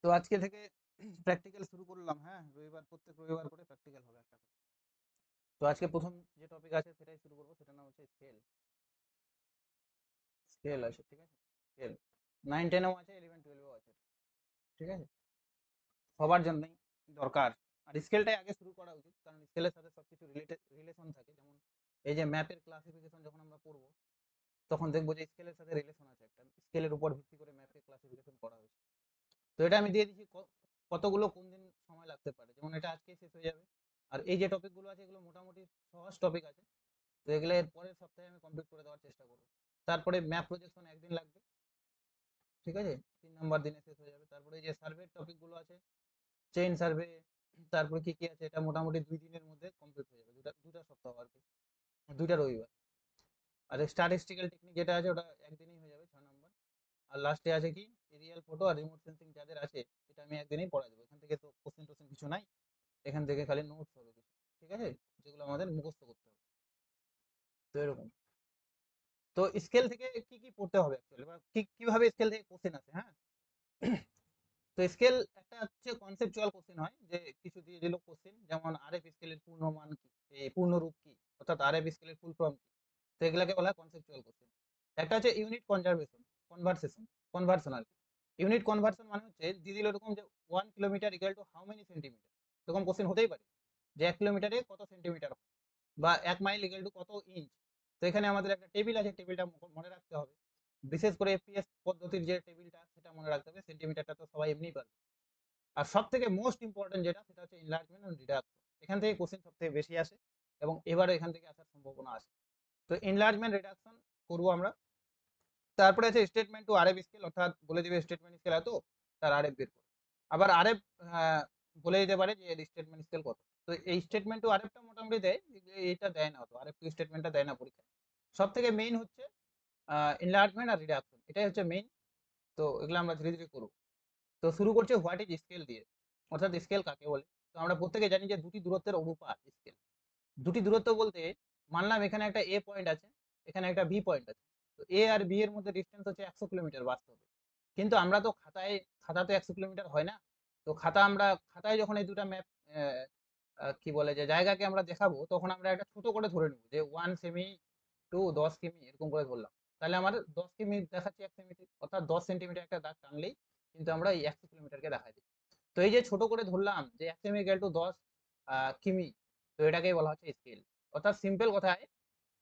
তো আজকে থেকে প্র্যাকটিক্যাল শুরু করলাম। হ্যাঁ, প্রত্যেক রবিবার করে প্র্যাকটিক্যাল হবে একটা করে। তো আজকে প্রথম যে টপিক আছে সেটাই শুরু করবো, সেটার নাম হচ্ছে স্কেল। স্কেল আছে, ঠিক আছে। স্কেল 9-10-এও আছে, 11-12-এও আছে, ঠিক আছে। সবার জন্যই দরকার। আর স্কেলটাই আগে শুরু করা উচিত, কারণ স্কেলের সাথে সবকিছু রিলেশন থাকে। যেমন এই যে ম্যাপের ক্লাসিফিকেশন যখন আমরা পড়বো, তখন দেখবো যে স্কেলের সাথে রিলেশন আছে একটা, স্কেলের উপর ভিত্তি করে ম্যাপের ক্লাসিফিকেশন করা হয়েছে। তো এটা আমি দিয়ে দিচ্ছি কতগুলো কোন দিন সময় লাগতে পারে, যেমন এটা আজকেই শেষ হয়ে যাবে। আর এই যে টপিকগুলো আছে এগুলো মোটামুটি সহজ টপিক আছে। তো এগুলো এর পরের সপ্তাহে আমি কমপ্লিট করে দেওয়ার চেষ্টা করবো। তারপরে ম্যাপ প্রজেকশন একদিন লাগবে, ঠিক আছে। 3 নম্বর দিনে শেষ হয়ে যাবে। তারপরে এই যে সার্ভের টপিকগুলো আছে, চেইন সার্ভে, তারপরে কি কি আছে, এটা মোটামুটি 2 দিনের মধ্যে কমপ্লিট হয়ে যাবে, দুটা দুটা সপ্তাহ আর কি, 2টা রবিবার। আর স্ট্যাটিস্টিক্যাল টেকনিক যেটা আছে ওটা একদিনই হয়ে যাবে, 6 নম্বর। আর লাস্টে আছে কি, এরিয়াল ফটো আর রিমোট সেন্সিং যাদের আছে, এটা আমি একদিনই পড়া দেবো। এখান থেকে তো কোশ্চেন টোশ্চেন কিছু নাই, এখান থেকে খালি নোটস হবে কিছু, ঠিক আছে, যেগুলো আমাদের মুখস্থ করতে হবে। তো এরকম। তো স্কেল থেকে কি কি পড়তে হবে অ্যাকচুয়ালি, বা কিভাবে স্কেল থেকে কোশ্চেন আসে, হ্যাঁ। তো স্কেল একটা হচ্ছে কনসেপচুয়াল কোশ্চেন হয়, যে কিছু দিয়ে দিল কোশ্চেন, যেমন আরএফ স্কেলের পূর্ণ মান কি, এই পূর্ণ রূপ কি, অর্থাৎ আরএফ স্কেলের ফুল ফর্ম কি। তো এগুলাকে বলা হয় কনসেপচুয়াল কোশ্চেন। একটা হচ্ছে ইউনিট কনভার্সন আর কি। ইউনিট কনভার্সন মানে হচ্ছে দিয়ে দিল এরকম যে 1 kilometre equal to how many centimetre. এরকম কোশ্চেন হতেই পারে, যে 1 কিলোমিটারে কত সেন্টিমিটার, বা 1 মাইল ইকুয়াল টু কত ইঞ্চ। তো এখানে আমাদের একটা টেবিল আছে, টেবিলটা মনে রাখতে হবে। বিশেষ করে এফপিএস পদ্ধতির যে টেবিলটা সেটা মনে রাখতে হবে, সেন্টিমিটারটা তো সবাই এমনি পারবে। আর সব থেকে মোস্ট ইম্পর্টেন্ট যেটা, সেটা হচ্ছে ইনলার্জমেন্ট এন্ড রিডাকশন। এখান থেকে কোশ্চেন সব থেকে বেশি আসে, এবং এবারে এখান থেকে আসার সম্ভাবনা আছে। তো ইনলার্জমেন্ট রিডাকশন করবো আমরা। তারপরে আছে স্টেটমেন্ট টু আরএফ স্কেল, অর্থাৎ বলে দিবে স্টেটমেন্ট স্কেল এত, তার আরএফ বের করে। আবার আরএফ বলে দিতে পারে যে স্টেটমেন্ট স্কেল কত। তো এই স্টেটমেন্ট টু আরএফটা মোটামুটি দেয়, এইটা দেয় না, তো আরএফ টু স্টেটমেন্টটা দেয় না পরীক্ষায়। সব থেকে মেইন হচ্ছে ইনলার্জমেন্ট আর রিডাকশন, এটাই হচ্ছে মেইন। তো এগুলো আমরা ধীরে ধীরে করবো। তো শুরু করছে হোয়াট ইজ স্কেল দিয়ে, অর্থাৎ স্কেল কাকে বলে। তো আমরা প্রত্যেকে জানি যে দুটি দূরত্বের অনুপাত স্কেল। দুটি দূরত্ব বলতে, মানলাম এখানে একটা এ পয়েন্ট আছে, এখানে একটা বি পয়েন্ট আছে। তো এ আর বি এর মধ্যে ডিস্টেন্স হচ্ছে 100 কিলোমিটার বাস্তবে। কিন্তু আমরা তো খাতাতে 100 কিলোমিটার হয় না। তো খাতায় যখন এই দুটা ম্যাপ কি বলে যে জায়গাকে আমরা দেখাবো, তখন আমরা একটা ছোট করে ধরে নেবো, যে 1 সেমি টু 10 কিমি এরকম করে ধরলাম। তাহলে আমার 10 কিমি দেখাচ্ছি 1 সেমিতে, অর্থাৎ 10 সেন্টিমিটার একটা দাগ টানলেই কিন্তু আমরা এই 100 কিলোমিটারকে দেখাই দিই। তো এই যে ছোট করে ধরলাম যে 1 সেমি ইকুয়াল টু 10 কিমি, তো এটাকেই বলা হচ্ছে স্কেল। অর্থাৎ সিম্পল কথায়,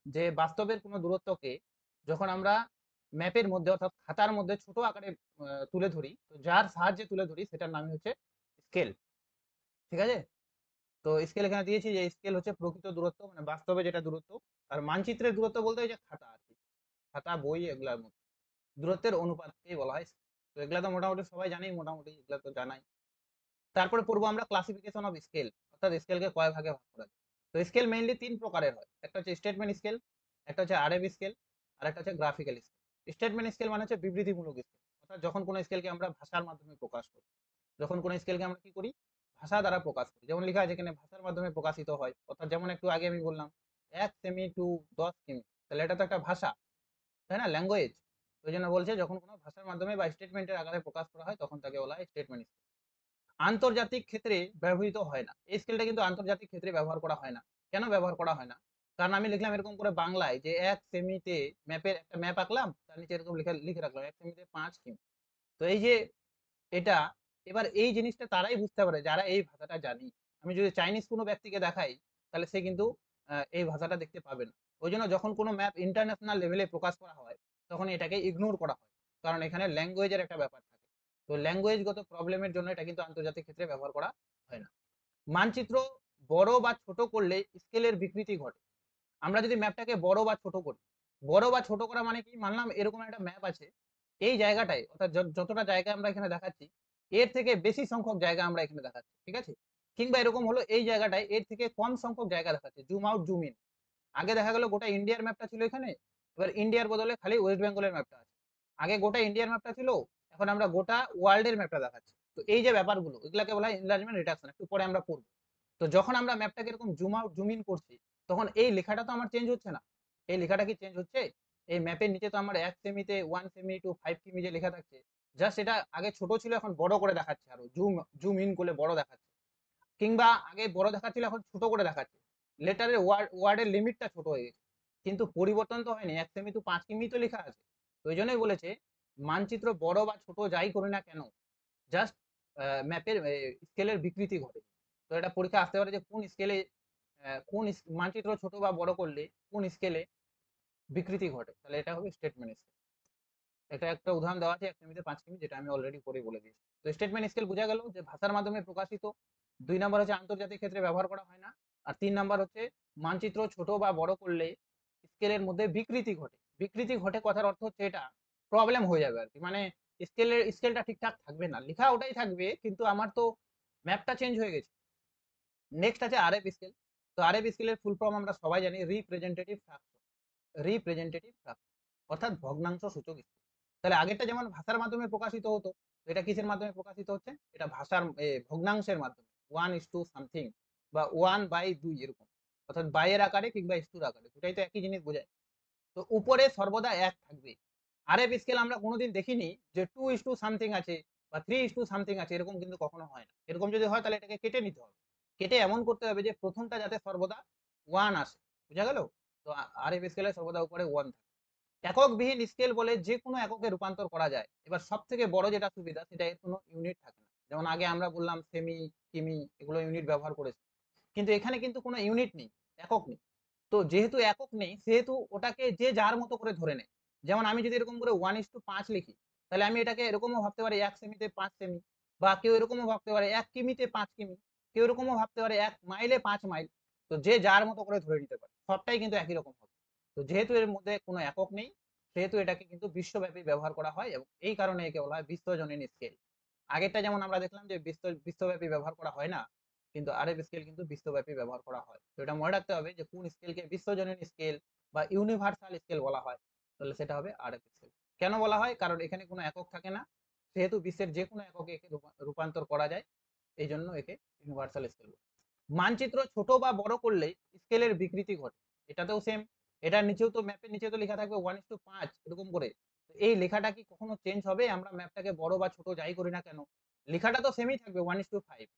যে বাস্তবের কোনো দূরত্বকে যখন আমরা ম্যাপের মধ্যে অর্থাৎ খাতার মধ্যে ছোট আকারে তুলে ধরি, তো যার সাহায্যে তুলে ধরি সেটার নামই হচ্ছে স্কেল, ঠিক আছে। তো স্কেল এখানে দিয়েছি, যে স্কেল হচ্ছে প্রকৃত দূরত্ব, মানে বাস্তবে যেটা দূরত্ব। আর মানচিত্রের দূরত্ব বলতে ওই যে খাতা আর কি, খাতা বই এগুলার মধ্যে দূরত্বের অনুপাতকেই বলা হয়। তো এগুলা তো মোটামুটি সবাই জানি, মোটামুটি এগুলা তো জানাই। তারপরে পড়বো আমরা ক্লাসিফিকেশন অফ স্কেল, অর্থাৎ স্কেলকে কয় ভাগে ভাগ করা যায়। তো স্কেল মেইনলি 3 প্রকারের হয়, একটা হচ্ছে স্টেটমেন্ট স্কেল, একটা হচ্ছে আরএফ স্কেল, আর একটা হচ্ছে গ্রাফিক্যাল স্কেল। স্টেটমেন্ট স্কেল মানে হচ্ছে বিবৃতিমূলক স্কেল, অর্থাৎ যখন কোনো স্কেলকে আমরা ভাষার মাধ্যমে প্রকাশ করি। যখন কোনো স্কেলকে আমরা কি করি, ভাষা দ্বারা প্রকাশ করি। যেমন লেখা আছে এখানে ভাষার মাধ্যমে প্রকাশিত হয়, অর্থাৎ যেমন একটু আগে আমি বললাম 1 সেমি টু 10 কিমি, তাহলে এটা তো একটা ভাষা, তাই না, ল্যাঙ্গুয়েজ। ওই জন্য বলছে যখন কোনো ভাষার মাধ্যমে বা স্টেটমেন্টের আকারে প্রকাশ করা হয়, তখন তাকে বলা হয় স্টেটমেন্ট। আন্তর্জাতিক ক্ষেত্রে ব্যবহৃত হয় না, এই স্কেলটা কিন্তু আন্তর্জাতিক ক্ষেত্রে ব্যবহার করা হয় না। কেন ব্যবহার করা হয় না? কারণ আমি লিখলাম এরকম করে বাংলায়, যে 1 সেমিতে ম্যাপের একটা ম্যাপ আঁকলাম, তার নিচে এরকম লিখে লিখে রাখলাম 1 সেমিতে 5 কিমি। তো এই যে এটা, এবার এই জিনিসটা তারাই বুঝতে পারে যারা এই ভাষাটা জানি। আমি যদি চাইনিজ কোনো ব্যক্তিকে দেখাই, তাহলে সে কিন্তু এই ভাষাটা দেখতে পাবে না। ওই জন্য যখন কোনো ম্যাপ ইন্টারন্যাশনাল লেভেলে প্রকাশ করা হয়, তখন এটাকে ইগনোর করা হয়, কারণ এখানে ল্যাঙ্গুয়েজের একটা ব্যাপার থাকে। তো ল্যাঙ্গুয়েজগত প্রবলেমের জন্য এটা কিন্তু আন্তর্জাতিক ক্ষেত্রে ব্যবহার করা হয় না। মানচিত্র বড় বা ছোট করলে স্কেলের বিকৃতি ঘটে। আমরা যদি ম্যাপটাকে বড় বা ছোট করি, বড় বা ছোট করা মানে কি, মানলাম এরকম একটা ম্যাপ আছে, এই জায়গাটায় অর্থাৎ যতটা জায়গা আমরা এখানে দেখাচ্ছি, এর থেকে বেশি সংখ্যক জায়গা আমরা এখানে দেখাচ্ছি, ঠিক আছে। কিংবা এরকম হলো এই জায়গাটায় এর থেকে কম সংখ্যক জায়গা দেখাচ্ছে, জুম আউট জুম ইন। আগে দেখা গেল গোটা ইন্ডিয়ার ম্যাপটা ছিল এখানে, এবার ইন্ডিয়ার বদলে খালি ওয়েস্ট বেঙ্গলের ম্যাপটা আছে। আগে গোটা ইন্ডিয়ার ম্যাপটা ছিল, এখন আমরা গোটা ওয়ার্ল্ডের ম্যাপটা দেখাচ্ছি। তো এই যে ব্যাপারগুলো, এগুলাকে বলা হয় এনলার্জমেন্ট রিডাকশন, একটু পরে আমরা পড়বো। তো যখন আমরা ম্যাপটাকে এরকম জুম আউট জুম ইন করছি, তখন এই লেখাটা তো আমার চেঞ্জ হচ্ছে না। এই লেখাটা কি চেঞ্জ হচ্ছে? এই ম্যাপের নিচে তো আমার 1 সেমিতে 1 সেমি টু 5 কিমি যে লেখা থাকছে, জাস্ট এটা আগে ছোট ছিল, এখন বড় করে দেখাচ্ছে, আরো জুম জুম ইন করলে বড় দেখাচ্ছে, কিংবা আগে বড় দেখাচ্ছিল এখন ছোট করে দেখাচ্ছে। লেটারের ওয়ার্ডের লিমিটটা ছোট হয়ে গেছে, কিন্তু পরিবর্তন তো হয়নি, 1 সেমি তো 5 কিমি তো লেখা আছে। তো ওই জন্যই বলেছে মানচিত্র বড় বা ছোট যাই করি না কেন, জাস্ট ম্যাপের স্কেলের বিকৃতি ঘটে। তো এটা পরীক্ষা আসতে পারে যে কোন স্কেলে মানচিত্র ছোট বা বড় করলে কোন স্কেলে বিকৃতি ঘটে, তাহলে এটা হবে স্টেটমেন্ট স্কেল। এটা একটা উদাহরণ দেওয়া আছে 1 সেমিতে 5 কিমি, যেটা আমি অলরেডি করে বলে দিয়েছি। তো স্টেটমেন্ট স্কেল বোঝা গেল যে ভাষার মাধ্যমে প্রকাশিত, 2 নাম্বার হচ্ছে আন্তর্জাতিক ক্ষেত্রে ব্যবহার করা হয় না, আর 3 নাম্বার হচ্ছে মানচিত্র ছোট বা বড় করলে স্কেলের মধ্যে বিকৃতি ঘটে। বিকৃতি ঘটে কথার অর্থ হচ্ছে এটা প্রবলেম হয়ে যাবে আর কি, মানে স্কেলটা ঠিকঠাক থাকবে না, লেখা ওটাই থাকবে কিন্তু আমার তো ম্যাপটা চেঞ্জ হয়ে গেছে। নেক্সট আছে আরএফ স্কেল। তো আরএফ স্কেলের ফুল ফর্ম আমরা সবাই জানি, রিপ্রেজেন্টেটিভ ফ্র্যাকশন। রিপ্রেজেন্টেটিভ ফ্র্যাকশন অর্থাৎ ভগ্নাংশ সূচক স্কেল। তাহলে আগেরটা যেমন ভাষার মাধ্যমে প্রকাশিত হতো, এটা কিসের মাধ্যমে প্রকাশিত হচ্ছে, এটা ভাষার ভগ্নাংশের মাধ্যমে, 1:2 সামথিং বা 1/2 এরকম, অর্থাৎ বাইয়ের আকারে কিংবা ইস্টুর আকারে, দুটাই তো একই জিনিস বোঝায়। তো উপরে সর্বদা 1 থাকবে। আরএফ স্কেল আমরা কোনোদিন দেখিনি যে 2:2 সামথিং আছে বা 3:2 সামথিং আছে, এরকম কিন্তু কখনো হয় না। এরকম যদি হয় তাহলে এটাকে কেটে নিতে হবে, কেটে এমন করতে হবে যে প্রথমটা যাতে সর্বদা 1 আসে। বুঝা গেল? তো আরএফ স্কেলে সর্বদা উপরে 1 থাকে। এককবিহীন স্কেল বলে যে কোনো এককে রূপান্তর করা যায়। এবার সব থেকে বড় যেটা সুবিধা, সেটা এর কোনো ইউনিট থাকে না। যেমন আগে আমরা বললাম সেমি, কিমি, এগুলো ইউনিট ব্যবহার করেছি, কিন্তু এখানে কিন্তু কোনো ইউনিট নেই, একক নেই। তো যেহেতু একক নেই, সেহেতু ওটাকে যে যার মতো করে ধরে নেয়। যেমন আমি যদি এরকম করে 1:5 লিখি, তাহলে আমি এটাকে এরকমও ভাবতে পারি 1 সেমিতে 5 সেমি, বা কেউ এরকমও ভাবতে পারে 1 কিমিতে 5 কিমি, কেউ এরকমও ভাবতে পারে 1 মাইলে 5 মাইল। তো যে যার মতো করে ধরে নিতে পারে, সবটাই কিন্তু একই রকম হবে। তো যেহেতু এর মধ্যে কোনো একক নেই, সেহেতু এটাকে কিন্তু বিশ্বব্যাপী ব্যবহার করা হয়, এবং এই কারণে একে বলা হয় বিশ্বজনীন স্কেল। আগেরটা যেমন আমরা দেখলাম যে বিশ্বব্যাপী ব্যবহার করা হয় না, কিন্তু আরএফ স্কেল কিন্তু বিশ্বব্যাপী ব্যবহার করা হয়। তো এটা মনে রাখতে হবে যে কোন স্কেলকে বিশ্বজনীন স্কেল বা ইউনিভার্সাল স্কেল বলা হয়, তাহলে সেটা হবে আরএফ স্কেল। কেন বলা হয়? কারণ এখানে কোনো একক থাকে না, সেহেতু বিশ্বের যে কোনো এককে একে রূপান্তর করা যায়, এই জন্য একে ইউনিভার্সাল স্কেল। মানচিত্র ছোট বা বড় করলে স্কেলের বিকৃতি ঘটে, এটাতেও সেম। এটার নিচেও তো, ম্যাপের নিচে তো লেখা থাকবে 1:5 এরকম করে। এই লেখাটা কি কখনো চেঞ্জ হবে? আমরা ম্যাপটাকে বড় বা ছোট যাই করি না কেন, লেখাটা তো সেমই থাকবে 1:5।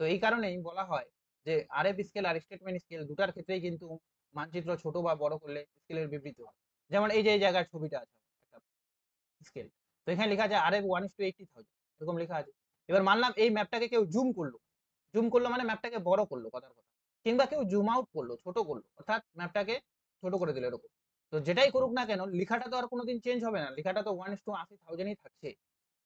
তো এই কারণেই বলা হয় যে আরএফ স্কেল আর স্টেটমেন্ট স্কেল দুটার ক্ষেত্রেই কিন্তু মানচিত্র ছোট বা বড় করলে স্কেলের বিবৃতি হয়। যেমন এই যে এই জায়গার ছবিটা আছে একটা স্কেল, তো এখানে লেখা আছে আরএফ 1:80,000 এরকম লেখা আছে। এবার মানলাম এই ম্যাপটাকে কেউ জুম করলো, জুম করলো মানে ম্যাপটাকে বড় করলো কথার কথা, কিংবা কেউ জুম আউট করলো, ছোট করলো, অর্থাৎ ম্যাপটাকে ছোট করে দিল এরকম। তো যেটাই করুক না কেন, লেখাটা তো আর কোনোদিন চেঞ্জ হবে না, লেখাটা তো 1:80,000ই থাকছে।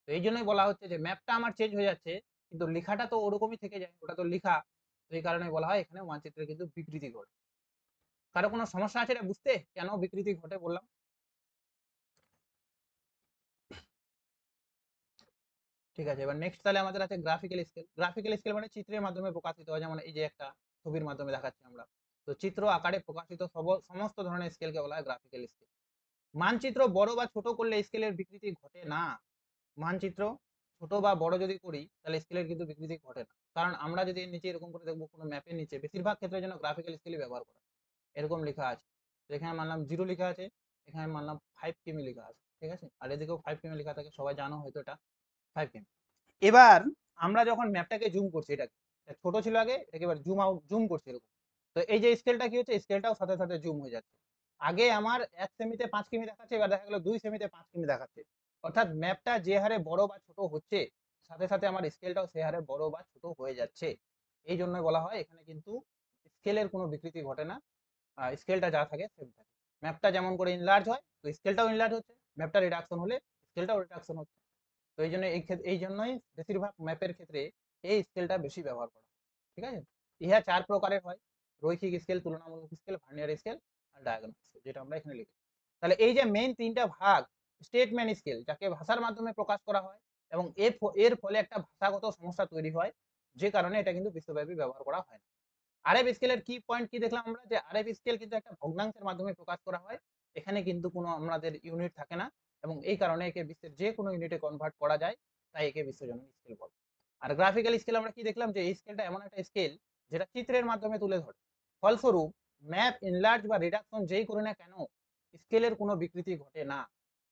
তো এই জন্যই বলা হচ্ছে যে ম্যাপটা আমার চেঞ্জ হয়ে যাচ্ছে, কিন্তু লেখাটা তো ওরকমই থেকে যায়, ওটা তো লেখা। তো এই কারণে বলা হয় এখানে মানচিত্রে কিন্তু বিকৃতি ঘটে। কারো কোনো সমস্যা আছে এটা বুঝতে, কেন বিকৃতি ঘটে বললাম? ঠিক আছে, এবার নেক্সট তাহলে আমাদের আছে গ্রাফিক্যাল স্কেল। গ্রাফিক্যাল স্কেল মানে চিত্রের মাধ্যমে প্রকাশিত হয়, যেমন এই যে একটা ছবির মাধ্যমে দেখাচ্ছি আমরা। তো চিত্র আকারে প্রকাশিত সমস্ত ধরনের স্কেলকে বলা হয় গ্রাফিক্যাল স্কেল। মানচিত্র বড় বা ছোট করলে স্কেলের বিকৃতি ঘটে না। মানচিত্র ছোট বা বড় যদি করি, তাহলে স্কেলের কিন্তু বিকৃতি ঘটে না। কারণ আমরা যদি নিচে এরকম করে দেখবো, কোনো ম্যাপের নিচে বেশিরভাগ ক্ষেত্রে যেন গ্রাফিক্যাল স্কেলই ব্যবহার করা, এরকম লেখা আছে। তো এখানে মানলাম 0 লেখা আছে, এখানে মানলাম 5 কিমি লেখা আছে, ঠিক আছে, আর এদিকেও 5 কিমি লেখা থাকে, সবাই জানো হয়তো এটা 5 কিমি। এবার আমরা যখন ম্যাপটাকে জুম করছি, এটাকে ছোট ছিল আগে, এটাকে এবার জুম আউট জুম করছি এরকম। তো এই যে স্কেলটা কি হচ্ছে, স্কেলটাও সাথে সাথে জুম হয়ে যাচ্ছে। আগে আমার 1 সেমিতে 5 কিমি দেখাচ্ছে, এবার দেখা গেল 2 সেমিতে 5 কিমি দেখাচ্ছে। অর্থাৎ ম্যাপটা যে হারে বড় বা ছোট হচ্ছে, সাথে সাথে আমার স্কেলটাও সে হারে বড় বা ছোট হয়ে যাচ্ছে। এই জন্য বলা হয় এখানে কিন্তু স্কেলের কোনো বিকৃতি ঘটে না, স্কেলটা যা থাকে সেম থাকে। ম্যাপটা যেমন করে ইনলার্জ হয়, তো স্কেলটাও ইনলার্জ হচ্ছে, ম্যাপটা রিডাকশন হলে স্কেলটাও রিডাকশন হচ্ছে। তো এই জন্য এই জন্যই বেশিরভাগ ম্যাপের ক্ষেত্রে এই স্কেলটা বেশি ব্যবহার করা হয়। ঠিক আছে, ইহা 4 প্রকারের হয়: রৈখিক স্কেল, তুলনামূলক স্কেল, ভার্নিয়ার স্কেল আর ডায়াগোনাল স্কেল, যেটা আমরা এখানে লিখি। তাহলে এই যে মেইন 3টা ভাগ, স্টেটমেন্ট স্কেল যাকে ভাষার মাধ্যমে প্রকাশ করা হয়, এবং এর ফলে একটা ভাষাগত সমস্যা তৈরি হয়, যে কারণে এটা কিন্তু বিশ্বব্যাপী ব্যবহার করা হয় না। আরএফ স্কেলের কি পয়েন্ট কি দেখলাম আমরা, যে আরএফ স্কেল কিন্তু একটা ভগ্নাংশের মাধ্যমে প্রকাশ করা হয়, এখানে কিন্তু কোনো আমাদের ইউনিট থাকে না, এবং এই কারণে একে বিশ্বের যে কোনো ইউনিটে কনভার্ট করা যায়, তাই একে বিশ্বজনীন স্কেল বলে। আর গ্রাফিক্যাল স্কেল আমরা কি দেখলাম, যে এই স্কেলটা এমন একটা স্কেল যেটা চিত্রের মাধ্যমে তুলে ধরে। ফলস্বরূপ ম্যাপ ইনলার্জ বা রিডাকশন যেই করি না কেন, স্কেলের কোনো বিকৃতি ঘটে না।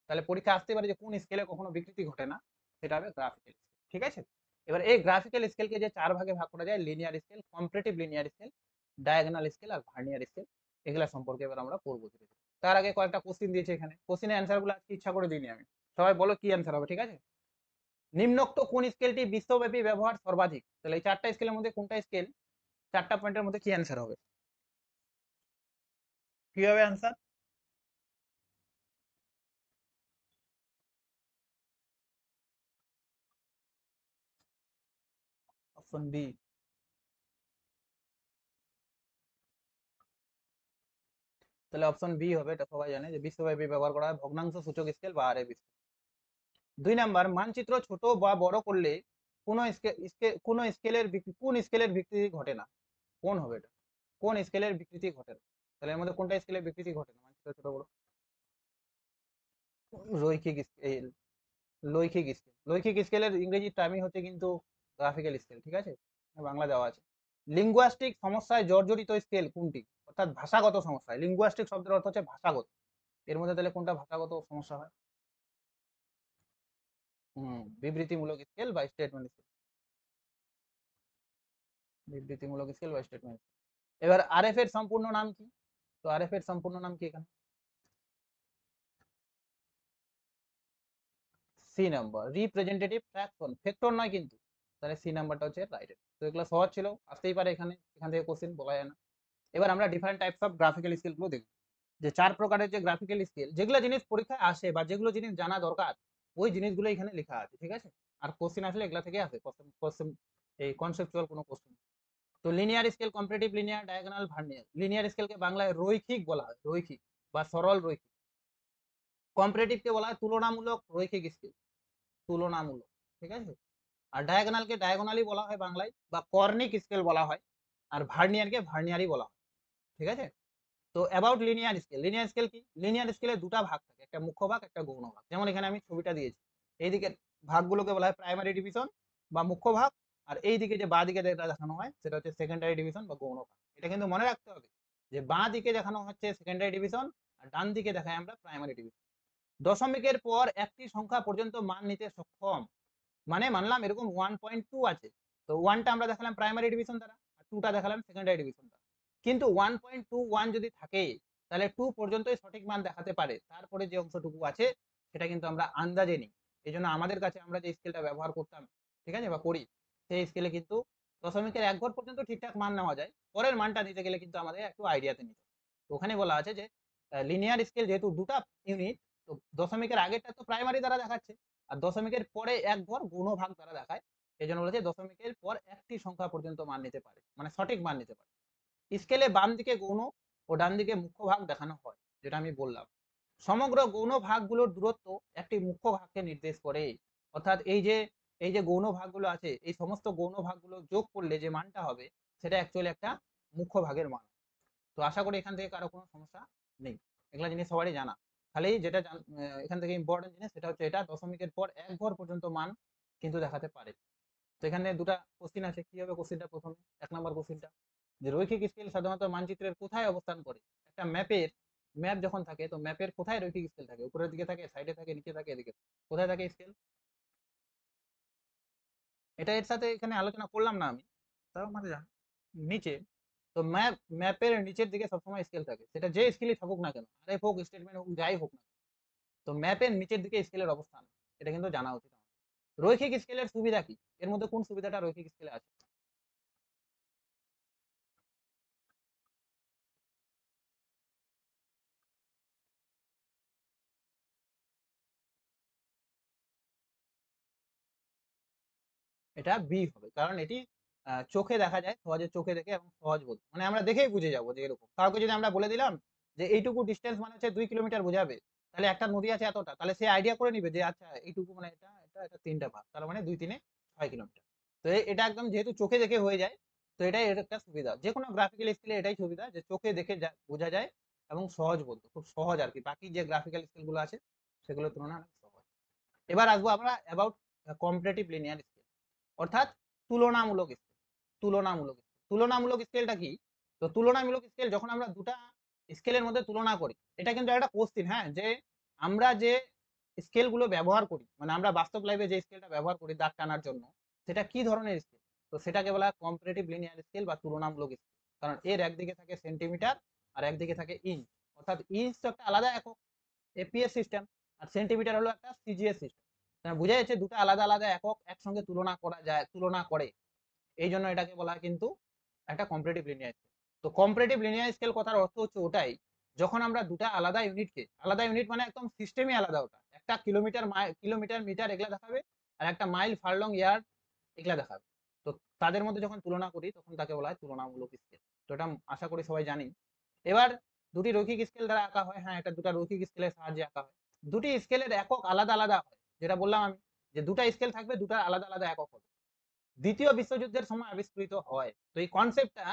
তাহলে পরীক্ষা আসতে পারে যে কোন স্কেলে কখনো বিকৃতি ঘটে না, সেটা হবে গ্রাফিক্যাল স্কেল। ঠিক আছে, এবার এই গ্রাফিক্যাল স্কেলকে যে চার ভাগে ভাগ করা যায়, linear scale, comparative linear scale, diagonal scale আর ভার্নিয়ার স্কেল, এগুলা সম্পর্কে এবার আমরা পড়বো। তার আগে কয়েকটা কোশ্চিন দিয়েছে এখানে, কোশ্চিনের অ্যান্সার গুলো আজকে ইচ্ছা করে দিইনি আমি। সবাই বলো কি অ্যান্সার হবে, ঠিক আছে? নিম্নোক্ত কোন স্কেলটি বিশ্বব্যাপী ব্যবহার সর্বাধিক? তাহলে এই চারটা স্কেলের মধ্যে কোনটা স্কেল, চারটা পয়েন্টের মধ্যে কি অ্যান্সার হবে, কি হবে অ্যান্সার? Option B. তাহলে অপশন বি হবে, এটা সবাই জানে যে বিশ্বব্যাপী ব্যবহার করা হয় ভগ্নাংশ সূচক স্কেল বা আরএফ স্কেল। 2 নাম্বার, মানচিত্র ছোট বা বড় করলে কোন স্কেলের বিকৃতি ঘটে না? কোন হবে এটা, কোন স্কেলের বিকৃতি ঘটে না? তাহলে এর মধ্যে কোনটা স্কেলের বিকৃতি ঘটে না মানচিত্র ছোট বড়? রৈখিক স্কেল, লৈখিক স্কেলের ইংরেজি টার্মই হচ্ছে কিন্তু গ্রাফিক্যাল স্কেল। ঠিক আছে, বাংলা দেওয়া আছে। লিঙ্গুয়াস্টিক সমস্যায় জর্জরিত স্কেল কোনটি? অর্থাৎ ভাষাগত সমস্যায়, লিঙ্গুয়াস্টিক শব্দের অর্থ হচ্ছে ভাষাগত, এর মধ্যে তাহলে কোনটা ভাষাগত সমস্যা হয়? বিবৃতিমূলক স্কেল বা স্টেটমেন্ট স্কেল, বিবৃতিমূলক স্কেল বা স্টেটমেন্ট। এবার আরএফ এর সম্পূর্ণ নাম কি? তো আরএফ এর সম্পূর্ণ নাম কি এখানে? C number, representative fraction, factor নয় কিন্তু। তাহলে সি নাম্বারটা হচ্ছে রাইট। তো এগুলো সহজ ছিল, আসতেই পারে এখানে, এখান থেকে কোশ্চেন বলা যায় না। এবার আমরা different types of graphical scale গুলো দেখব, যে চার প্রকারের যে গ্রাফিক্যাল স্কেল, যেগুলো জিনিস পরীক্ষায় আসে বা যেগুলো জিনিস জানা দরকার, ওই জিনিসগুলো এখানে লেখা আছে। ঠিক আছে, আর কোশ্চেন আসলে এগুলা থেকে আসে, কোশ্চেন এই কনসেপচুয়াল কোনো কোশ্চেন। তো linear scale, comparative linear, diagonal, vernier. Linear স্কেলকে বাংলায় রৈখিক বলা হয়, রৈখিক বা সরল রৈখিক। কম্পারেটিভকে বলা হয় তুলনামূলক রৈখিক স্কেল, তুলনামূলক। ঠিক আছে, আর ডায়াগোনালকে ডায়াগোনালি বলা হয় বাংলায়, বা কর্নিক স্কেল বলা হয়। আর ভার্নিয়ারকে ভার্নিয়ারই বলা হয়। ঠিক আছে, তো about linear scale, linear scale কি? লিনিয়ার স্কেলে দুটা ভাগ থাকে, একটা মুখ্য ভাগ, একটা গৌণ ভাগ। যেমন এখানে আমি ছবিটা দিয়েছি, এইদিকে ভাগগুলোকে বলা হয় প্রাইমারি ডিভিশন বা মুখ্য ভাগ, আর এইদিকে যে বাঁ দিকে যেটা দেখানো হয় সেটা হচ্ছে সেকেন্ডারি ডিভিশন বা গৌণ ভাগ। এটা কিন্তু মনে রাখতে হবে যে বাঁ দিকে দেখানো হচ্ছে সেকেন্ডারি ডিভিশন, আর ডান দিকে দেখায় আমরা প্রাইমারি ডিভিশন। দশমিকের পর একটি সংখ্যা পর্যন্ত মান নিতে সক্ষম, মানে মানলাম এরকম 1.2 আছে, তো 1টা আমরা দেখালাম প্রাইমারি ডিভিশন দ্বারা, আর 2টা দেখালাম সেকেন্ডারি ডিভিশন দ্বারা। কিন্তু 1.21 যদি থাকে, তাহলে 2 পর্যন্তই সঠিক মান দেখাতে পারে, তারপরে যে অংশটুকু আছে সেটা কিন্তু আমরা আন্দাজে নিই। এই জন্য আমাদের কাছে আমরা যে স্কেলটা ব্যবহার করতাম, ঠিক আছে, বা করি, সেই স্কেলে কিন্তু দশমিকের 1 ঘর পর্যন্ত ঠিকঠাক মান নেওয়া যায়, পরের মানটা নিতে গেলে কিন্তু আমাদের একটু আইডিয়াতে নিতে। তো ওখানে বলা আছে যে লিনিয়ার স্কেল যেহেতু দুটা ইউনিট, তো দশমিকের আগেরটা তো প্রাইমারি দ্বারা দেখাচ্ছে, আর দশমিকের পরে 1 ঘর গুণ ভাগ দ্বারা দেখায়। এই জন্য বলেছে দশমিকের পর একটি সংখ্যা পর্যন্ত মান নিতে পারে, মানে সঠিক মান নিতে পারে। স্কেলে বাম দিকে গৌণ ও ডান দিকে মুখ্য ভাগ দেখানো হয়, যেটা আমি বললাম। সমগ্র গৌণ ভাগগুলোর দূরত্ব একটি মুখ্য ভাগকে নির্দেশ করে। অর্থাৎ এই যে গৌণ ভাগগুলো আছে, এই সমস্ত গৌণ ভাগগুলো যোগ করলে যে মানটা হবে, সেটা অ্যাকচুয়ালি একটা মুখ্য ভাগের মান। তো আশা করি এখান থেকে কারো কোনো সমস্যা নেই, এগুলা জিনিস সবারই জানা। খালি যেটা এখান থেকে ইম্পর্টেন্ট জিনিস সেটা হচ্ছে এটা দশমিকের পর 1 ঘর পর্যন্ত মান কিন্তু দেখাতে পারে। তো এখানে দুটা কোশ্চিন আছে, কি হবে কোশ্চিনটা? প্রথমে 1 নম্বর কোশ্চিনটা, যে রৈখিক স্কেল সাধারণত মানচিত্রের কোথায় অবস্থান করে? একটা ম্যাপ যখন থাকে, তো ম্যাপের কোথায় রৈখিক স্কেল থাকে? উপরের দিকে থাকে, সাইডে থাকে, নিচে থাকে, এদিকে কোথায় থাকে স্কেল? এটা এর সাথে এখানে আলোচনা করলাম না আমি, তাও মানে নিচে। তো ম্যাপের নিচের দিকে সবসময় স্কেল থাকে, সেটা যে স্কেলই থাকুক না কেন, আরএফ হোক, স্টেটমেন্ট হোক, যাই হোক না, তো ম্যাপের নিচের দিকে স্কেলের অবস্থান, এটা কিন্তু জানা উচিত আমাদের। রৈখিক স্কেলের সুবিধা কি? এর মধ্যে কোন সুবিধাটা রৈখিক স্কেলে আছে? এটা বি হবে, কারণ এটি চোখে দেখা যায়, সহজে চোখে দেখে এবং সহজ বোধ, মানে আমরা দেখেই বুঝে যাবো যে এরকম। কাউকে যদি আমরা বলে দিলাম যে এইটুকু ডিস্টেন্স মানে হচ্ছে 2 কিলোমিটার বোঝাবে, তাহলে একটা নদী আছে এতটা, তাহলে সে আইডিয়া করে নিবে যে আচ্ছা এইটুকু মানে এটা এটা এটা 3টা ভাগ, তার মানে 2 3 6 কিলোমিটার। তো এটা একদম যেহেতু চোখে দেখে হয়ে যায়, তো এটাই এর একটা সুবিধা। যে কোনো গ্রাফিক্যাল স্কিলে এটাই সুবিধা, যে চোখে দেখে বোঝা যায় এবং সহজ বলতো, খুব সহজ আর কি, বাকি যে গ্রাফিক্যাল স্কিল গুলো আছে সেগুলোর তুলনায় অনেক সহজ। এবার আসবো আমরা অ্যাবাউট কম্পারেটিভ লিনিয়ার স্কেল, অর্থাৎ তুলনামূলক স্কেল। তুলনামূলক স্কেলটা কি? তো তুলনামূলক স্কেল যখন আমরা দুটা স্কেলের মধ্যে তুলনা করি, এটা কিন্তু একটা কোশ্চিন, হ্যাঁ, যে আমরা যে স্কেলগুলো ব্যবহার করি, মানে আমরা বাস্তব লাইফে যে স্কেলটা ব্যবহার করি দাগ টানার জন্য, সেটা কি ধরনের স্কেল? তো সেটাকে বলা হয় কম্পারেটিভ লিনিয়ার স্কেল বা তুলনামূলক স্কেল। কারণ এর একদিকে থাকে সেন্টিমিটার আর একদিকে থাকে ইঞ্চ। অর্থাৎ ইঞ্চ তো একটা আলাদা একক, এপিএস সিস্টেম, আর সেন্টিমিটার হলো একটা সিজিএস সিস্টেম। বোঝা যাচ্ছে দুটো আলাদা আলাদা একক একসঙ্গে তুলনা করা যায়, তুলনা করে, এই জন্য এটাকে বলা হয় কিন্তু একটা কম্পারেটিভ লিনিয়ার স্কেল। তো কম্পারেটিভ লিনিয়ার স্কেল কথার অর্থ হচ্ছে ওটাই, যখন আমরা দুটা আলাদা ইউনিটকে, আলাদা ইউনিট মানে একদম সিস্টেমই আলাদা, ওটা একটা কিলোমিটার কিলোমিটার মিটার এগুলা দেখাবে, আর একটা মাইল ফারলং ইয়ার্ড এগুলা দেখাবে। তো তাদের মধ্যে যখন তুলনা করি তখন তাকে বলা হয় তুলনামূলক স্কেল। তো এটা আশা করি সবাই জানি। এবার দুটি রৈখিক স্কেল দ্বারা আঁকা হয়, হ্যাঁ এটা দুটা রৈখিক স্কেলের সাহায্যে আঁকা হয়। দুটি স্কেলের একক আলাদা আলাদা হয়, যেটা বললাম আমি, যে দুটা স্কেল থাকবে, দুটা আলাদা আলাদা একক হবে, দ্বিতীয় বিশ্বযুদ্ধের সময় আবিষ্কৃত হয়। তো এই কনসেপ্টটা,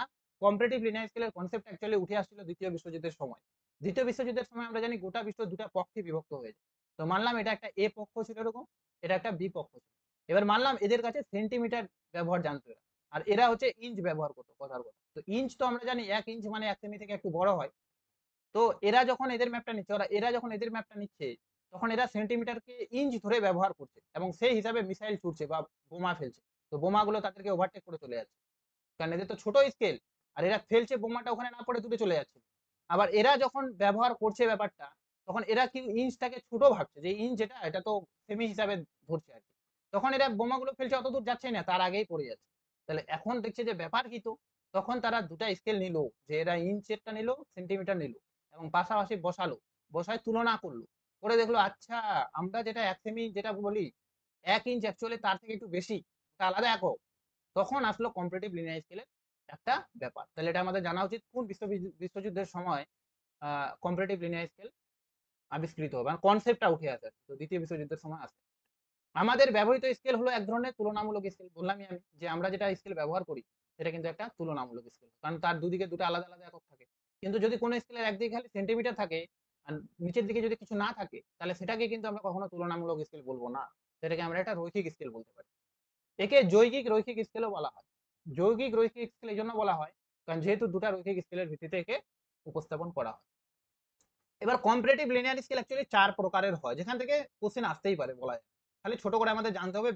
কম্পারেটিভ লিনিয়ার স্কেলের কনসেপ্ট অ্যাকচুয়ালি উঠে আসছিল দ্বিতীয় বিশ্বযুদ্ধের সময়। দ্বিতীয় বিশ্বযুদ্ধের সময় আমরা জানি গোটা বিশ্ব দুটা পক্ষে বিভক্ত হয়েছে। তো মানলাম এটা একটা এ পক্ষ ছিল এরকম, এটা একটা বি পক্ষ ছিল। এবার মানলাম এদের কাছে সেন্টিমিটার ব্যবহার জানতো এরা, আর এরা হচ্ছে ইঞ্চ ব্যবহার করতো, কথার কথা। তো ইঞ্চ তো আমরা জানি 1 ইঞ্চ মানে 1 সেমি থেকে একটু বড় হয়। তো এরা যখন এদের ম্যাপটা নিচ্ছে, এরা যখন এদের ম্যাপটা নিচ্ছে, তখন এরা সেন্টিমিটারকে ইঞ্চ ধরে ব্যবহার করছে এবং সেই হিসাবে মিসাইল ছুটছে বা বোমা ফেলছে। তো বোমাগুলো তাদেরকে ওভারটেক করে চলে যাচ্ছে, কারণ এদের তো ছোট স্কেল, আর এরা ফেলছে বোমাটা ওখানে না পড়ে দূরে চলে যাচ্ছে। আবার এরা যখন ব্যবহার করছে ব্যাপারটা, তখন এরা কি ইঞ্চটাকে ছোট ভাবছে, যে ইঞ্চ যেটা এটা তো সেমি হিসাবে ধরছে আর কি। তখন এরা বোমাগুলো ফেলছে অত দূর যাচ্ছে না, তার আগেই পড়ে যাচ্ছে। তাহলে এখন দেখছে যে ব্যাপার কি, তো তখন তারা দুটা স্কেল নিল, যে এরা ইঞ্চেরটা নিল, সেন্টিমিটার নিল, এবং পাশাপাশি বসালো, বসায় তুলনা করলো, করে দেখলো আচ্ছা আমরা যেটা 1 সেমি যেটা বলি, 1 ইঞ্চ অ্যাকচুয়ালি তার থেকে একটু বেশি, এটা আলাদা একক। তখন আসলো কম্পারেটিভ লিনিয়ার স্কেলের একটা ব্যাপার। তাহলে এটা আমাদের জানা উচিত কোন বিশ্বযুদ্ধের সময় কম্পারেটিভ লিনিয়ার স্কেল আবিষ্কৃত হবে, মানে কনসেপ্টটা উঠে আসে। তো দ্বিতীয় বিশ্বযুদ্ধের সময় আসে। আমাদের ব্যবহৃত স্কেল হলো এক ধরনের তুলনামূলক স্কেল। বললামই আমি যে আমরা যেটা স্কেল ব্যবহার করি সেটা কিন্তু একটা তুলনামূলক স্কেল, কারণ তার দুদিকে দুটো আলাদা আলাদা একক থাকে। কিন্তু যদি কোনো স্কেলের একদিকে খালি সেন্টিমিটার থাকে আর নিচের দিকে যদি কিছু না থাকে, তাহলে সেটাকে কিন্তু আমরা কখনো তুলনামূলক স্কেল বলবো না, সেটাকে আমরা একটা রৈখিক স্কেল বলতে পারি। একে যৌগিক রৈখিক স্কেলও বলা হয়। যৌগিক রৈখিক স্কেল এই জন্য বলা হয় কারণ যেহেতু দুটা রৈখিক স্কেলের ভিত্তিতে একে উপস্থাপন করা হয়। এবার কম্পারেটিভ লিনিয়ার স্কেল অ্যাকচুয়ালি 4 প্রকারের হয়, যেখান থেকে কোশ্চেন আসতেই পারে বলা যায়। খালি ছোট করে আমাদের জানতে হবে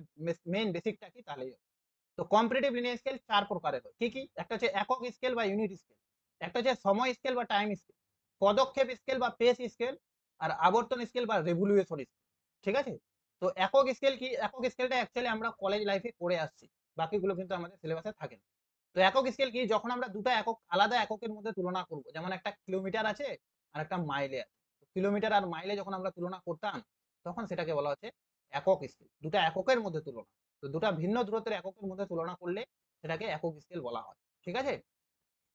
মেইন বেসিকটা কি, তাহলেই। তো কম্পারেটিভ লিনিয়ার স্কেল 4 প্রকারের হয়। কি কি? একটা হচ্ছে একক স্কেল বা ইউনিট স্কেল, একটা হচ্ছে সময় স্কেল বা টাইম স্কেল, পদক্ষেপ স্কেল বা পেস স্কেল, আর আবর্তন স্কেল বা রেভলিউশন স্কেল। ঠিক আছে? তো একক স্কেল কি? একক স্কেলটা অ্যাকচুয়ালি আমরা কলেজ লাইফে করে আসছি, বাকিগুলো কিন্তু আমাদের সিলেবাসে থাকে না। তো একক স্কেল কি? যখন আমরা দুটো একক, আলাদা এককের মধ্যে তুলনা করব, যেমন একটা কিলোমিটার আছে আর একটা মাইলে আছে। কিলোমিটার আর মাইলে যখন আমরা তুলনা করতাম, তখন সেটাকে বলা হচ্ছে একক স্কেল, দুটা এককের মধ্যে তুলনা। তো দুটা ভিন্ন দূরত্বের এককের মধ্যে তুলনা করলে সেটাকে একক স্কেল বলা হয়। ঠিক আছে?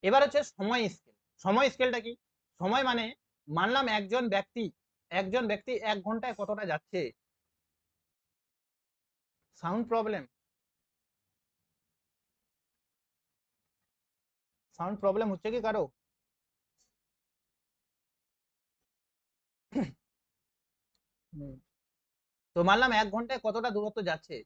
এবার হচ্ছে সময় স্কেল। সময় স্কেলটা কি? সময় মানে, মানলাম একজন ব্যক্তি 1 ঘন্টায় কতটা যাচ্ছে। সাউন্ড প্রবলেম, সাউন্ড প্রবলেম হচ্ছে কি কারো? তো মানলাম 1 ঘন্টায় কতটা দূরত্ব যাচ্ছে।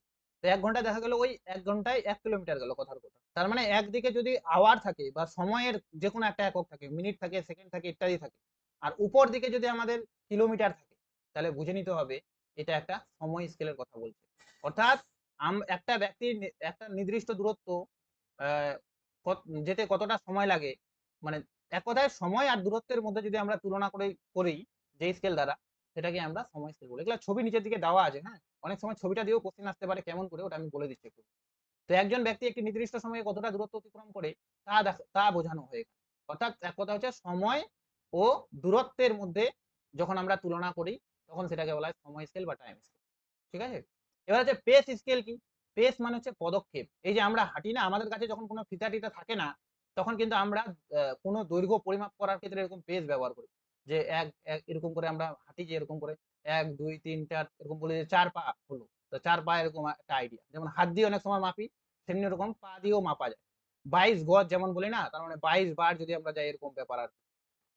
তো 1 ঘন্টায় দেখা গেল ওই 1 ঘন্টায় 1 কিলোমিটার গেল, কথার কথা। তার মানে একদিকে যদি আওয়ার থাকে বা সময়ের যে কোনো একটা একক থাকে, মিনিট থাকে, সেকেন্ড থাকে, ইত্যাদি থাকে, আর উপর দিকে যদি আমাদের কিলোমিটার থাকে, তাহলে বুঝে নিতে হবে এটা একটা সময় স্কেলের কথা বলছে। অর্থাৎ একটা ব্যক্তির একটা নির্দিষ্ট দূরত্ব আহ, যেতে কতটা সময় লাগে, মানে এক কথায় সময় আর দূরত্বের মধ্যে যদি আমরা তুলনা করে করি যে স্কেল দ্বারা, সেটাকে আমরা সময় স্কেল বলি। এগুলো ছবি নিচের দিকে দেওয়া আছে, হ্যাঁ, অনেক সময় ছবিটা দিয়েও কোশ্চেন আসতে পারে, কেমন করে ওটা আমি বলে দিচ্ছি একটু। তো একজন ব্যক্তি একটি নির্দিষ্ট সময়ে কতটা দূরত্ব অতিক্রম করে তা বোঝানো হয়ে গেল। অর্থাৎ এক কথা হচ্ছে সময় ও দূরত্বের মধ্যে যখন আমরা তুলনা করি, তখন সেটাকে বলা হয় সময় স্কেল বা টাইম স্কেল। ঠিক আছে? এবার হচ্ছে পেস স্কেল কি? পেস মানে হচ্ছে পদক্ষেপ। এই যে আমরা হাঁটি না, আমাদের কাছে যখন কোনো ফিতা টিতা থাকে না, তখন কিন্তু আমরা কোনো দৈর্ঘ্য পরিমাপ করার ক্ষেত্রে এরকম পেস ব্যবহার করি। যে এক এরকম করে আমরা হাঁটি, যে এরকম করে 1 2 3 4 এরকম বলে, যে 4 পা হলো, তো 4 পা এরকম একটা আইডিয়া। যেমন হাত দিয়ে অনেক সময় মাপি, তেমনি এরকম পা দিয়েও মাপা যায়। 22 গজ যেমন বলি না, তার মানে 22 বার যদি আমরা যাই, এরকম ব্যাপার আর।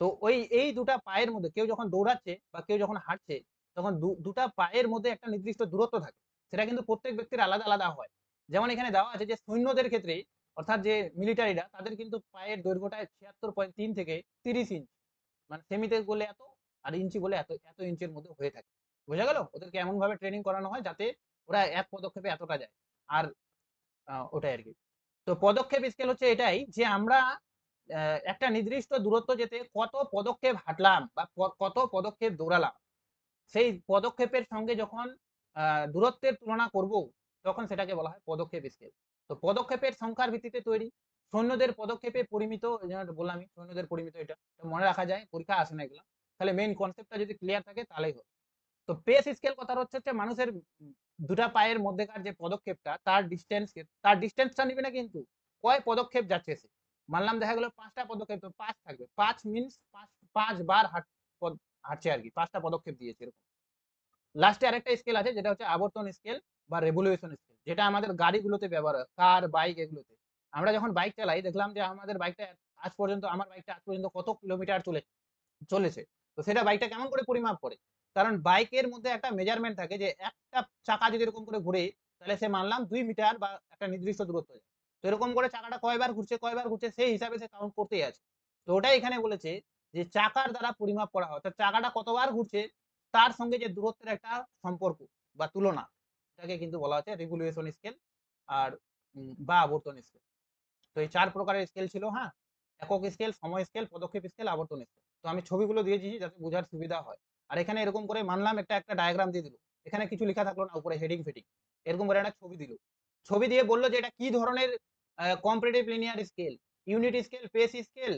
তো ওই এই দুটা পায়ের মধ্যে কেউ যখন দৌড়াচ্ছে বা কেউ যখন হাঁটছে, তখন দুটা পায়ের মধ্যে একটা নির্দিষ্ট দূরত্ব থাকে, সেটা কিন্তু প্রত্যেক ব্যক্তির আলাদা আলাদা হয়। যেমন এখানে দেওয়া আছে যে সৈন্যদের ক্ষেত্রে, অর্থাৎ যে মিলিটারিরা, তাদের কিন্তু পায়ের দৈর্ঘ্যটা 76.3 থেকে 30 ইঞ্চ, মানে সেমিতে বলে এত, আর ইঞ্চি বলে এত, এত ইঞ্চের মধ্যে হয়ে থাকে। বোঝা গেল? ওদেরকে এমন ভাবে ট্রেনিং করানো হয় যাতে ওরা এক পদক্ষেপে এতটা যায়। আর ওটাই আরকি। তো পদক্ষেপ স্কেল হচ্ছে এটাই যে আমরা একটা নির্দিষ্ট দূরত্ব যেতে কত পদক্ষেপ হাঁটলাম বা কত পদক্ষেপ দৌড়ালাম, সেই পদক্ষেপের সঙ্গে যখন দূরত্বের তুলনা করব, তখন সেটাকে বলা হয় পদক্ষেপ স্কেল। তো পদক্ষেপের সংখ্যার ভিত্তিতে তৈরি। সৈন্যদের পদক্ষেপে পরিমিত, যেটা বললামই, সৈন্যদের পরিমিত, এটা মনে রাখা যায়, পরীক্ষা আসে না এগুলা। তাহলে মেইন কনসেপ্টটা যদি ক্লিয়ার থাকে তাহলেই হবে। তো পেস স্কেল কথার হচ্ছে মানুষের দুটা পায়ের মধ্যেকার যে পদক্ষেপটা, তার ডিস্টেন্সটা নিবে না, কিন্তু কয় পদক্ষেপ যাচ্ছে সে। মানলাম দেখা গেল 5টা পদক্ষেপ, তো 5 থাকবে, 5 মিনস 5 বার হাঁটছে আর কি, 5টা পদক্ষেপ দিয়েছে এরকম। লাস্টে আরেকটা স্কেল আছে যেটা হচ্ছে আবর্তন স্কেল বা রেভলিউশন স্কেল, যেটা আমাদের গাড়িগুলোতে ব্যবহার হয়, কার, বাইক, এগুলোতে। আমরা যখন বাইক চালাই দেখলাম যে আমাদের বাইকটা আমার বাইকটা আজ পর্যন্ত কত কিলোমিটার চলেছে। তো সেটা বাইকটা কেমন করে পরিমাপ করে? কারণ বাইকের মধ্যে একটা মেজারমেন্ট থাকে যে একটা চাকা যদি এরকম করে ঘুরে, তাহলে সে মানলাম 2 মিটার বা একটা নির্দিষ্ট দূরত্ব যায়। তো এরকম করে চাকাটা কয়বার ঘুরছে সেই হিসাবে সে কাউন্ট করতেই আছে। তো ওটাই এখানে বলেছে যে চাকার দ্বারা পরিমাপ করা হয়। অর্থাৎ চাকাটা কতবার ঘুরছে তার সঙ্গে যে দূরত্বের একটা সম্পর্ক বা তুলনা, এটাকে কিন্তু বলা হচ্ছে রিভলিউশন স্কেল আর বা আবর্তন স্কেল। তো এই 4 প্রকারের স্কেল ছিল, হ্যাঁ? একক স্কেল, সময় স্কেল, পদক্ষেপ স্কেল, আবর্তন স্কেল। তো আমি ছবিগুলো দিয়েছি যাতে বোঝার সুবিধা হয়। আর এখানে এরকম করে মানলাম একটা ডায়াগ্রাম দিয়ে দিল। এখানে কিছু লেখা থাকলো না, উপরে হেডিং ফেডিং। এরকম করে একটা ছবি দিল। ছবি দিয়ে বলল যে এটা কি ধরনের comparative linear scale, unit scale, pace scale,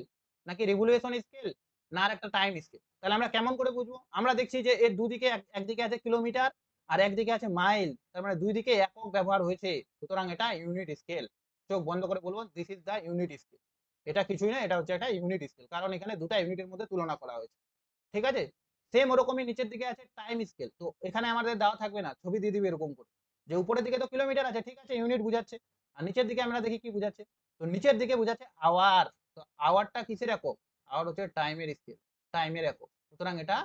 নাকি রিভলিউশন স্কেল, না আর একটা টাইম স্কেল। তাহলে আমরা কেমন করে বুঝবো? আমরা দেখছি যে এর দুদিকে একদিকে আছে কিলোমিটার আর একদিকে আছে মাইল, তার মানে দুই দিকে একক ব্যবহার হয়েছে, সুতরাং এটা ইউনিট স্কেল। চোখ বন্ধ করে বলবো this is the unit scale. এটা কিছুই না, এটা হচ্ছে একটা ইউনিট স্কেল, কারণ এখানে দুটা ইউনিটের মধ্যে তুলনা করা হয়েছে। ঠিক আছে? সেম ওরকমই নিচের দিকে আছে টাইম স্কেল। তো এখানে আমাদের দেওয়া থাকবে না, ছবি দিয়ে দিবে এরকম করে যে উপরের দিকে তো কিলোমিটার আছে, ঠিক আছে, ইউনিট বুঝাচ্ছে। আর নিচের দিকে আমরা দেখি কি বুঝাচ্ছে। তো নিচের দিকে বুঝাচ্ছে আওয়ার। তো আওয়ারটা কিসের একক? আওয়ার হচ্ছে টাইমের স্কেল, টাইমের একক, সুতরাং এটা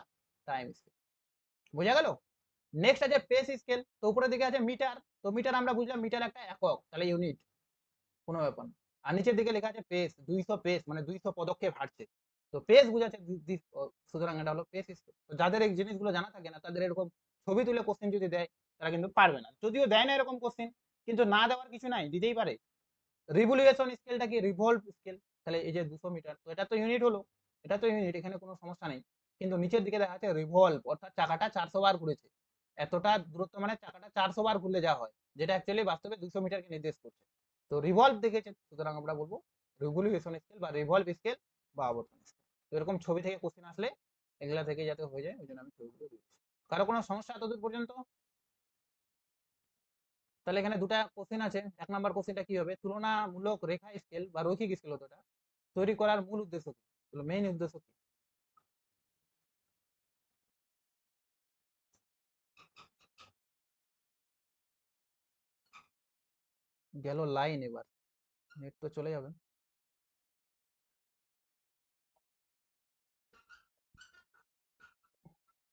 টাইম স্কেল। বোঝা গেল? নেক্সট আছে পেস স্কেল। তো উপরের দিকে আছে মিটার। তো মিটার আমরা বুঝলাম মিটার একটা একক, তাহলে ইউনিট, কোনো ব্যাপার না। আর নিচের দিকে লেখা আছে পেস, 200 পেস মানে 200 পদক্ষেপ হাঁটছে। তো পেস বোঝাচ্ছে সুতরাং এটা হলো পেস স্কেল। তো যাদের এই জিনিসগুলো জানা থাকে না, তাদের এরকম ছবি তুলে কোশ্চেন যদি দেয়, তারা কিন্তু পারবে না। যদিও দেয় না এরকম কোশ্চেন, কিন্তু না দেওয়ার কিছু নাই, দিতেই পারে। রিভলিউশন স্কেলটা কি? Revolve scale. তাহলে এই যে 200 মিটার, তো এটা তো ইউনিট হলো, এটা তো ইউনিট, এখানে কোনো সমস্যা নেই। কিন্তু নিচের দিকে দেখা যাচ্ছে রিভলভ, অর্থাৎ চাকাটা 400 বার ঘুরেছে। এতটা দূরত্ব মানে চাকাটা 400 বার ঘুরলে যা হয়, যেটা অ্যাকচুয়ালি বাস্তবে 200 মিটারকে নির্দেশ করছে। তো রিভলভ দেখেছে, সুতরাং আমরা বলবো রিভলিউশন স্কেল বা রিভলভ স্কেল বা আবর্তন স্কেল। তো এরকম ছবি থেকে কোশ্চেন আসলে এগুলা থেকে যাতে হয়ে যায়, ওই জন্য আমি ছবিগুলো দিচ্ছি। কারো কোনো সমস্যা এতদূর পর্যন্ত? তাহলে এখানে দুটা কোশ্চেন আছে। 1 নম্বর কোশ্চেনটা কি হবে? তুলনামূলক রেখা স্কেল বা রৈখিক স্কেল হতো এটা তৈরি করার মূল উদ্দেশ্য কি? মেইন উদ্দেশ্য কি? গেল লাইন, এবার নেট তো চলে যাবে।